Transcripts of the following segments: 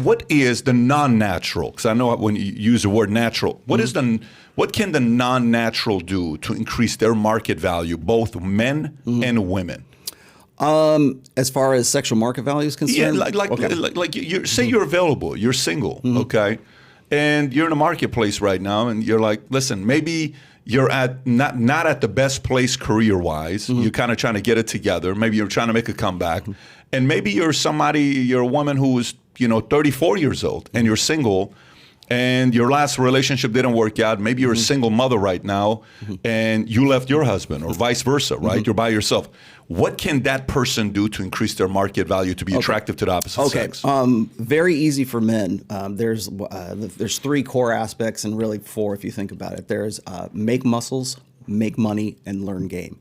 what is the non-natural? Because I know when you use the word natural, what can the non-natural do to increase their market value, both men and women? As far as sexual market value is concerned? Yeah, say you're available, you're single, okay? And you're in a marketplace right now, and you're like, listen, maybe you're at not at the best place career-wise. You're kind of trying to get it together. Maybe you're trying to make a comeback. And maybe you're a woman who is, 34 years old, and you're single, and your last relationship didn't work out. Maybe you're a single mother right now, and you left your husband, or vice versa, right? You're by yourself. What can that person do to increase their market value to be attractive to the opposite sex? Very easy for men. There's 3 core aspects, and really 4 if you think about it. There's make muscles, make money, and learn game.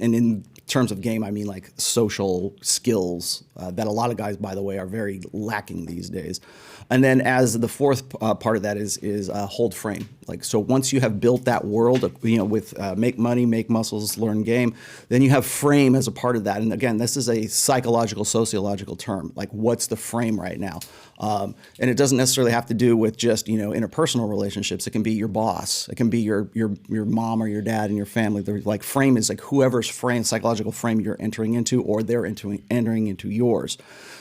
And in terms of game, I mean like social skills that a lot of guys, by the way, are very lacking these days. And then as the 4th part of that is hold frame. Like, so once you have built that world, with make money, make muscles, learn game, then you have frame as a part of that. And again, this is a psychological, sociological term. Like, what's the frame right now? And it doesn't necessarily have to do with just, interpersonal relationships. It can be your boss. It can be your mom or your dad and your family. Like, frame is like whoever's psychological frame you're entering into, or they're entering into yours.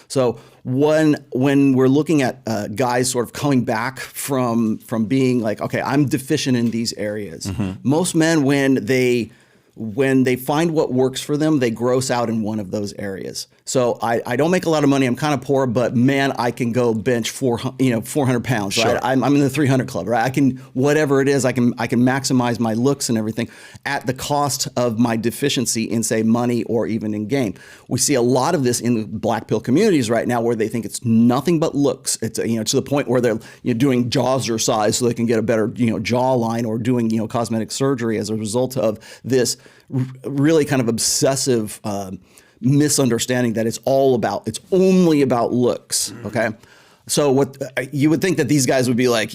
So when we're looking at guys sort of coming back from being like, okay, I'm deficient in these areas. Most men, when they find what works for them, they gross out in one of those areas. So I don't make a lot of money. I'm kind of poor, but man, I can go bench 400 pounds. Sure. Right? I'm in the 300 club, right? I can, whatever it is, I can maximize my looks and everything at the cost of my deficiency in, say, money or even in game. We see a lot of this in the black pill communities right now, where they think it's nothing but looks. It's to the point where they're doing jaw size so they can get a better jawline, or doing cosmetic surgery as a result of this really kind of obsessive misunderstanding that it's only about looks. Okay. So what you would think that these guys would be like,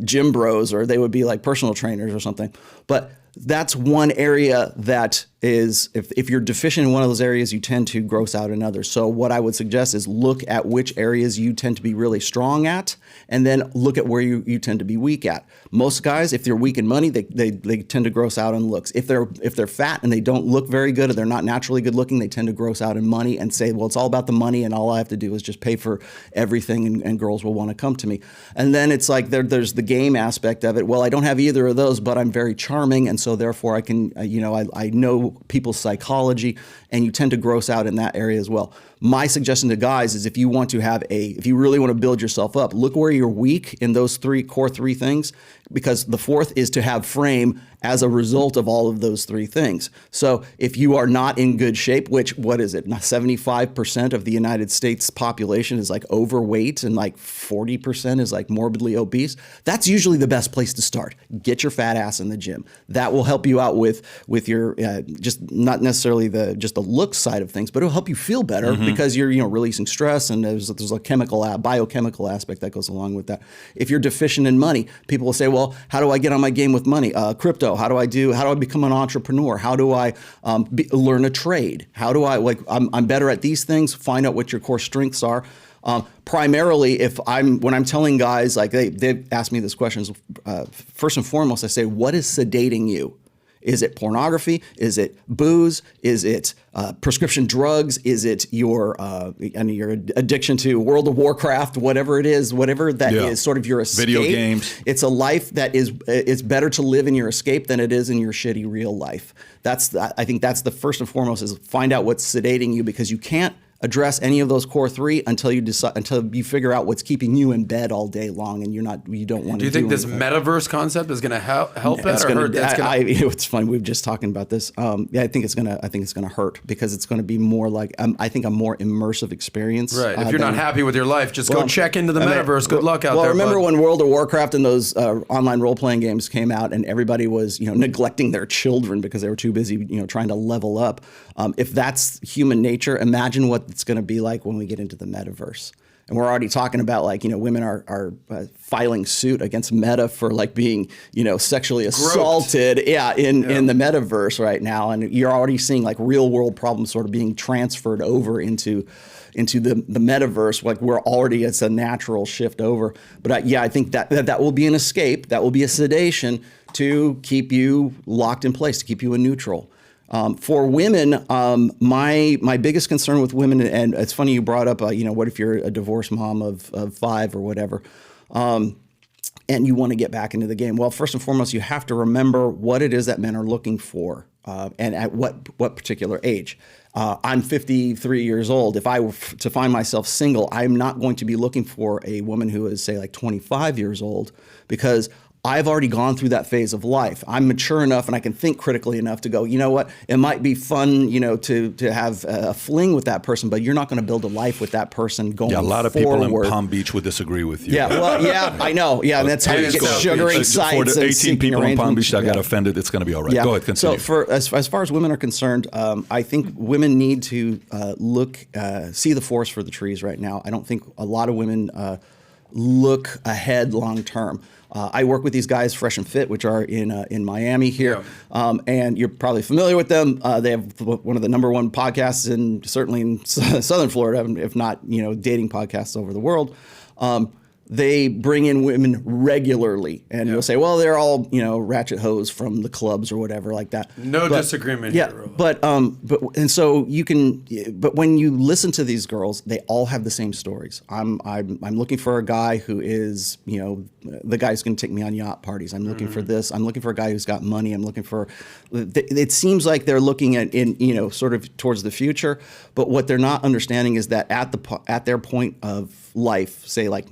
gym bros, or they would be like personal trainers or something. But that's one area that is, if you're deficient in one of those areas, you tend to gross out in others. So what I would suggest is look at which areas you tend to be really strong at, and then look at where you tend to be weak at. Most guys, if they're weak in money, they tend to gross out on looks. If they're fat and they don't look very good, or they're not naturally good looking, they tend to gross out in money and say, well, it's all about the money, and all I have to do is just pay for everything, and girls will want to come to me. And then it's like there's the game aspect of it. Well, I don't have either of those, but I'm very charming, and so therefore I can, I know people's psychology, and you tend to gross out in that area as well. My suggestion to guys is, if you really want to build yourself up, look where you're weak in those core three things, because the 4th is to have frame as a result of all of those 3 things. So if you are not in good shape, which, what is it? 75% of the United States population is like overweight, and like 40% is like morbidly obese. That's usually the best place to start. Get your fat ass in the gym. That will help you out with your just not necessarily just the look side of things, but it'll help you feel better, because you're releasing stress, and there's a biochemical aspect that goes along with that. If you're deficient in money, people will say, well, how do I get on my game with money? Crypto. How do I become an entrepreneur? How do I learn a trade? How do I, I'm better at these things. Find out what your core strengths are. Primarily, when I'm telling guys, like they've asked me this question, first and foremost, I say, what is sedating you? Is it pornography? Is it booze? Is it prescription drugs? Is it your addiction to World of Warcraft? Whatever it is, whatever that is sort of your escape. Video games. It's a life that it's better to live in your escape than it is in your shitty real life. I think that's the first and foremost, is find out what's sedating you, because you can't address any of those core 3 until you figure out what's keeping you in bed all day long, and you don't want to. Do you think this metaverse concept is going to help that, or hurt? It's funny. We were just talking about this. I think it's gonna hurt, because it's going to be more like I think a more immersive experience. Right. If you're not happy with your life, just go check into the metaverse. Good luck out there. Well, remember when World of Warcraft and those online role playing games came out, and everybody was neglecting their children because they were too busy trying to level up. If that's human nature, imagine what it's going to be like when we get into the metaverse. And we're already talking about like, women are filing suit against Meta for like being, sexually assaulted in the metaverse right now. And you're already seeing like real world problems sort of being transferred over into the metaverse. Like it's a natural shift over. But I think that will be an escape. That will be a sedation to keep you locked in place, to keep you in neutral. For women, my biggest concern with women, and it's funny you brought up, what if you're a divorced mom of 5 or whatever, and you want to get back into the game? Well, first and foremost, you have to remember what it is that men are looking for, and at what particular age. I'm 53 years old. If I were to find myself single, I'm not going to be looking for a woman who is, say, like 25 years old, because I've already gone through that phase of life. I'm mature enough and I can think critically enough to go, you know what, it might be fun, to have a fling with that person, but you're not going to build a life with that person going forward. Yeah, a lot of people in Palm Beach would disagree with you. Yeah, well, yeah, I know. Yeah, and that's how you get sugary sites. For the 18 people in Palm Beach that got yeah. offended, it's going to be all right. Yeah. Go ahead, continue. So as far as women are concerned, I think women need to see the forest for the trees right now. I don't think a lot of women look ahead long term. I work with these guys, Fresh and Fit, which are in Miami here, and you're probably familiar with them. They have one of the #1 podcasts, certainly in Southern Florida, if not dating podcasts over the world. They bring in women regularly, and you'll say, well, they're all ratchet hoes from the clubs or whatever like that. No disagreement here. Rollo. But when you listen to these girls, they all have the same stories. I'm looking for a guy who is the guy who's going to take me on yacht parties. I'm looking for this. I'm looking for a guy who's got money. I'm looking for. It seems like they're looking at sort of towards the future, but what they're not understanding is that at their point of life, say like,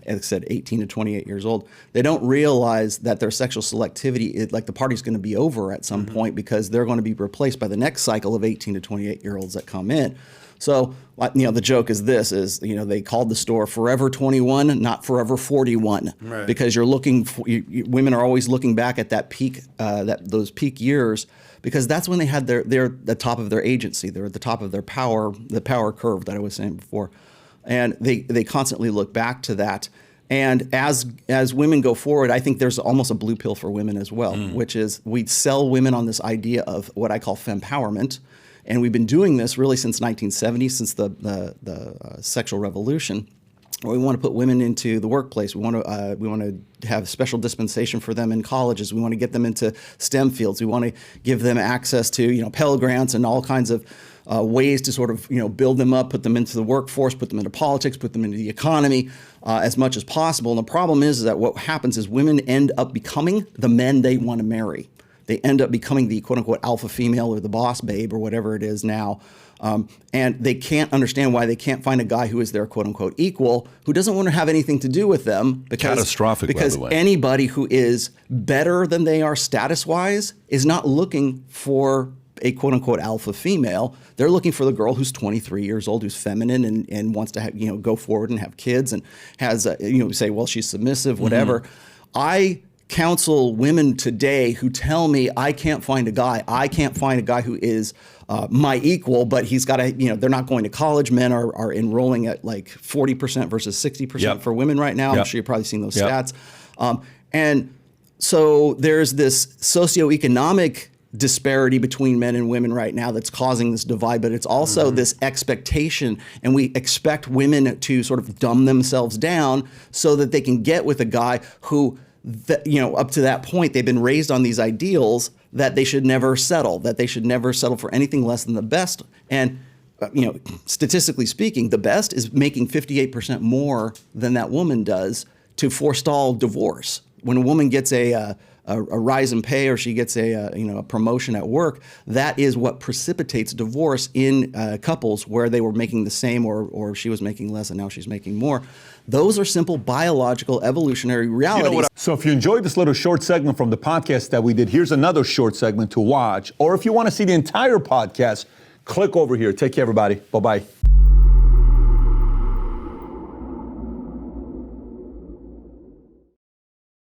as I said, 18 to 28 years old, they don't realize that their sexual selectivity, like the party's going to be over at some point, because they're going to be replaced by the next cycle of 18 to 28-year-olds that come in. So, the joke is this: they called the store Forever 21, not Forever 41, right. Because you're looking for women are always looking back at that peak, those peak years, because that's when they had they're at the top of their agency, they're at the top of their power, the power curve that I was saying before. And they constantly look back to that. And as women go forward, I think there's almost a blue pill for women as well, which is we sell women on this idea of what I call fempowerment. And we've been doing this really since 1970, since the sexual revolution. We want to put women into the workplace. We want to have special dispensation for them in colleges. We want to get them into STEM fields. We want to give them access to Pell Grants and all kinds of ways to sort of build them up, put them into the workforce, put them into politics, put them into the economy as much as possible. And the problem is that what happens is women end up becoming the men they want to marry. They end up becoming the quote unquote alpha female or the boss babe or whatever it is now. And they can't understand why they can't find a guy who is their quote unquote equal, who doesn't want to have anything to do with them. Catastrophic, because by the way. Anybody who is better than they are status wise is not looking for a quote unquote alpha female. They're looking for the girl who's 23 years old, who's feminine and wants to have, go forward and have kids and has, say, well, she's submissive, whatever. I counsel women today who tell me I can't find a guy who is my equal, but he's got to, they're not going to college. Men are enrolling at like 40% versus 60% for women right now. I'm sure you've probably seen those stats. And so there's this socioeconomic disparity between men and women right now that's causing this divide, but it's also this expectation, and we expect women to sort of dumb themselves down so that they can get with a guy who, up to that point, they've been raised on these ideals that they should never settle for anything less than the best. And statistically speaking, the best is making 58% more than that woman does to forestall divorce. When a woman gets a rise in pay, or she gets a promotion at work, that is what precipitates divorce in couples where they were making the same, or she was making less and now she's making more. Those are simple biological evolutionary realities. So if you enjoyed this little short segment from the podcast that we did, here's another short segment to watch. Or if you want to see the entire podcast, click over here. Take care, everybody. Bye-bye.